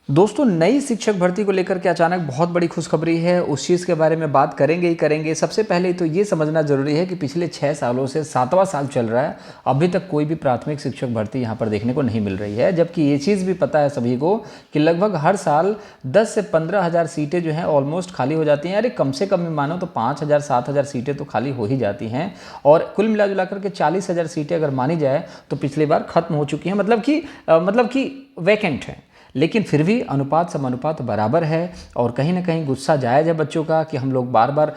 दोस्तों, नई शिक्षक भर्ती को लेकर के अचानक बहुत बड़ी खुशखबरी है। उस चीज़ के बारे में बात करेंगे ही करेंगे। सबसे पहले तो ये समझना ज़रूरी है कि पिछले 6 सालों से 7वां साल चल रहा है, अभी तक कोई भी प्राथमिक शिक्षक भर्ती यहाँ पर देखने को नहीं मिल रही है। जबकि ये चीज़ भी पता है सभी को कि लगभग हर साल 10 से 15 हज़ार सीटें जो हैं ऑलमोस्ट खाली हो जाती हैं। अरे कम से कम में मानो तो 5,000 7,000 सीटें तो खाली हो ही जाती हैं। और कुल मिला जुला करके 40,000 सीटें अगर मानी जाए तो पिछली बार खत्म हो चुकी हैं, मतलब कि वैकेंट है। लेकिन फिर भी अनुपात समानुपात बराबर है। और कहीं ना कहीं गुस्सा जायज़ है बच्चों का कि हम लोग बार बार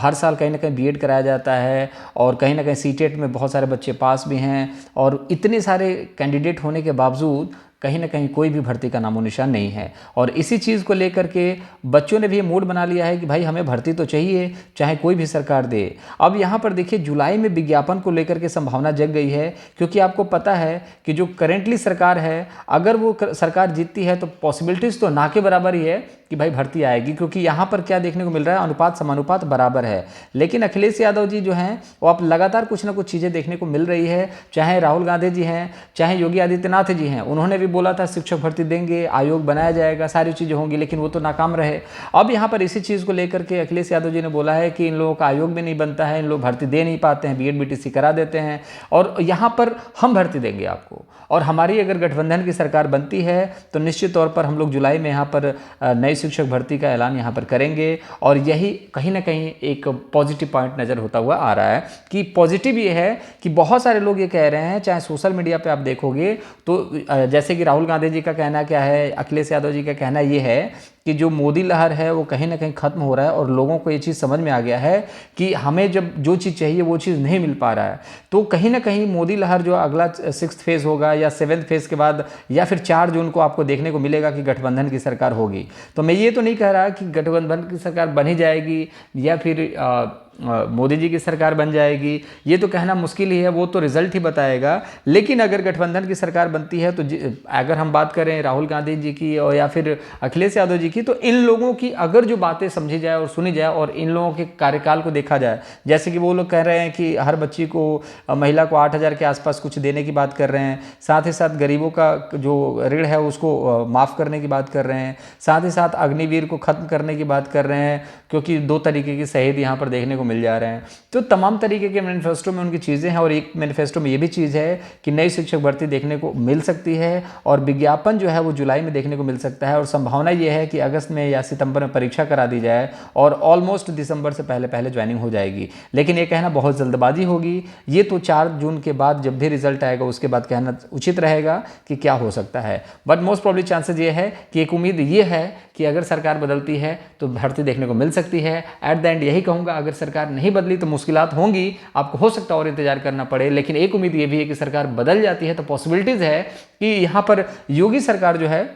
हर साल कहीं ना कहीं बीएड कराया जाता है और कहीं ना कहीं सीटेट में बहुत सारे बच्चे पास भी हैं और इतने सारे कैंडिडेट होने के बावजूद कहीं ना कहीं कोई भी भर्ती का नामो निशान नहीं है। और इसी चीज़ को लेकर के बच्चों ने भी ये मूड बना लिया है कि भाई हमें भर्ती तो चाहिए, चाहे कोई भी सरकार दे। अब यहाँ पर देखिए, जुलाई में विज्ञापन को लेकर के संभावना जग गई है, क्योंकि आपको पता है कि जो करेंटली सरकार है, अगर वो सरकार जीतती है तो पॉसिबिलिटीज़ तो ना के बराबर ही है कि भाई भर्ती आएगी। क्योंकि यहाँ पर क्या देखने को मिल रहा है, अनुपात समानुपात बराबर है। लेकिन अखिलेश यादव जी जो हैं वो आप लगातार कुछ ना कुछ चीज़ें देखने को मिल रही है। चाहे राहुल गांधी जी हैं, चाहे योगी आदित्यनाथ जी हैं, उन्होंने भी बोला था शिक्षक भर्ती देंगे, आयोग बनाया जाएगा, सारी चीज़ें होंगी, लेकिन वो तो नाकाम रहे। अब यहाँ पर इसी चीज़ को लेकर के अखिलेश यादव जी ने बोला है कि इन लोगों का आयोग भी नहीं बनता है, इन लोग भर्ती दे नहीं पाते हैं, बीएड बीटीसी करा देते हैं और यहाँ पर हम भर्ती देंगे आपको। और हमारी अगर गठबंधन की सरकार बनती है तो निश्चित तौर पर हम लोग जुलाई में यहाँ पर नई शिक्षक भर्ती का ऐलान यहाँ पर करेंगे। और यही कहीं ना कहीं एक पॉजिटिव पॉइंट नज़र होता हुआ आ रहा है। कि पॉजिटिव ये है कि बहुत सारे लोग ये कह रहे हैं, चाहे सोशल मीडिया पे आप देखोगे तो जैसे कि राहुल गांधी जी का कहना क्या है, अखिलेश यादव जी का कहना ये है कि जो मोदी लहर है वो कहीं ना कहीं खत्म हो रहा है और लोगों को ये चीज़ समझ में आ गया है कि हमें जब जो चीज़ चाहिए वो चीज़ नहीं मिल पा रहा है। तो कहीं ना कहीं मोदी लहर जो अगला 6th फेज़ होगा या 7th फेज़ के बाद या फिर 4 जून को आपको देखने को मिलेगा कि गठबंधन की सरकार होगी। तो मैं ये तो नहीं कह रहा कि गठबंधन की सरकार बन ही जाएगी या फिर मोदी जी की सरकार बन जाएगी, ये तो कहना मुश्किल ही है, वो तो रिजल्ट ही बताएगा। लेकिन अगर गठबंधन की सरकार बनती है तो अगर हम बात करें राहुल गांधी जी की और या फिर अखिलेश यादव जी की, तो इन लोगों की अगर जो बातें समझी जाए और सुनी जाए और इन लोगों के कार्यकाल को देखा जाए, जैसे कि वो लोग कह रहे हैं कि हर बच्ची को, महिला को 8,000 के आसपास कुछ देने की बात कर रहे हैं, साथ ही साथ गरीबों का जो ऋण है उसको माफ़ करने की बात कर रहे हैं, साथ ही साथ अग्निवीर को खत्म करने की बात कर रहे हैं, क्योंकि 2 तरीके की शहीद यहाँ पर देखने को मिल जा रहे हैं। तो तमाम तरीके के मैनिफेस्टो में उनकी चीज़ें हैं और एक मैनिफेस्टो में ये भी चीज़ है कि नई शिक्षक भर्ती देखने को मिल सकती है और विज्ञापन जो है वो जुलाई में देखने को मिल सकता है। और संभावना ये है कि अगस्त में या सितंबर में परीक्षा करा दी जाए और ऑलमोस्ट दिसंबर से पहले पहले ज्वाइनिंग हो जाएगी। लेकिन ये कहना बहुत जल्दबाजी होगी, ये तो 4 जून के बाद जब भी रिजल्ट आएगा उसके बाद कहना उचित रहेगा कि क्या हो सकता है। बट मोस्ट प्रॉब्ली चांसेस ये है कि एक उम्मीद ये है कि अगर सरकार बदलती है तो भर्ती देखने को मिल सकती है। एट द एंड यही कहूँगा, अगर सरकार नहीं बदली तो मुश्किलात होंगी, आपको हो सकता है और इंतजार करना पड़े। लेकिन एक उम्मीद ये भी है कि सरकार बदल जाती है तो पॉसिबिलिटीज़ है कि यहाँ पर योगी सरकार जो है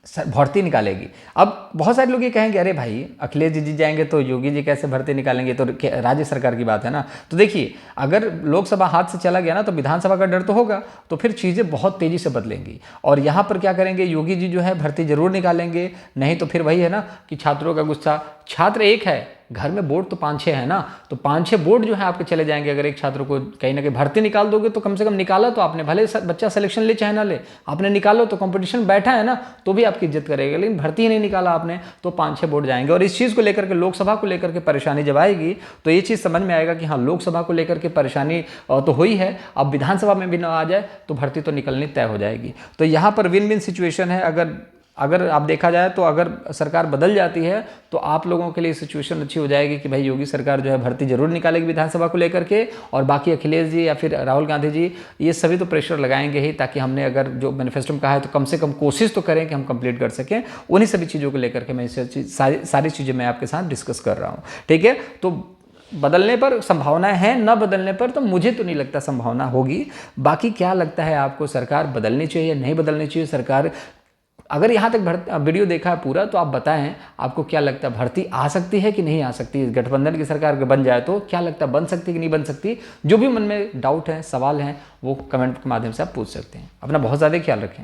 भर्ती निकालेगी। अब बहुत सारे लोग ये कहेंगे अरे भाई अखिलेश जी जीत जाएंगे तो योगी जी कैसे भर्ती निकालेंगे, तो राज्य सरकार की बात है ना। तो देखिए, अगर लोकसभा हाथ से चला गया ना तो विधानसभा का डर तो होगा, तो फिर चीज़ें बहुत तेज़ी से बदलेंगी। और यहाँ पर क्या करेंगे, योगी जी जो है भर्ती जरूर निकालेंगे। नहीं तो फिर वही है ना कि छात्रों का गुस्सा, छात्र एक है, घर में बोर्ड तो 5-6 है ना, तो 5-6 बोर्ड जो है आपके चले जाएंगे। अगर एक छात्र को कहीं ना कहीं भर्ती निकाल दोगे तो कम से कम निकाला तो आपने, भले बच्चा सिलेक्शन ले चाहे ना ले, आपने निकालो तो कंपटीशन बैठा है ना, तो भी आपकी इज्जत करेगा। लेकिन भर्ती ही नहीं निकाला आपने तो 5-6 बोर्ड जाएंगे। और इस चीज़ को लेकर के लोकसभा को लेकर के परेशानी जब आएगी तो ये चीज़ समझ में आएगा कि हाँ, लोकसभा को लेकर के परेशानी तो हुई है, अब विधानसभा में भी ना आ जाए तो भर्ती तो निकलनी तय हो जाएगी। तो यहाँ पर विन विन सिचुएशन है। अगर आप देखा जाए तो अगर सरकार बदल जाती है तो आप लोगों के लिए सिचुएशन अच्छी हो जाएगी कि भाई योगी सरकार जो है भर्ती जरूर निकालेगी विधानसभा को लेकर के। और बाकी अखिलेश जी या फिर राहुल गांधी जी ये सभी तो प्रेशर लगाएंगे ही, ताकि हमने अगर जो मैनिफेस्टो में कहा है तो कम से कम कोशिश तो करें कि हम कंप्लीट कर सकें। उन्हीं सभी चीज़ों को लेकर के मैं सारी चीज़ें मैं आपके साथ डिस्कस कर रहा हूँ। ठीक है, तो बदलने पर संभावनाएं हैं, न बदलने पर तो मुझे तो नहीं लगता संभावना होगी। बाकी क्या लगता है आपको, सरकार बदलनी चाहिए नहीं बदलनी चाहिए? सरकार, अगर यहाँ तक वीडियो देखा है पूरा तो आप बताएं आपको क्या लगता है, भर्ती आ सकती है कि नहीं आ सकती? गठबंधन की सरकार अगर बन जाए तो क्या लगता है, बन सकती है कि नहीं बन सकती? जो भी मन में डाउट है, सवाल हैं, वो कमेंट के माध्यम से आप पूछ सकते हैं। अपना बहुत ज़्यादा ख्याल रखें।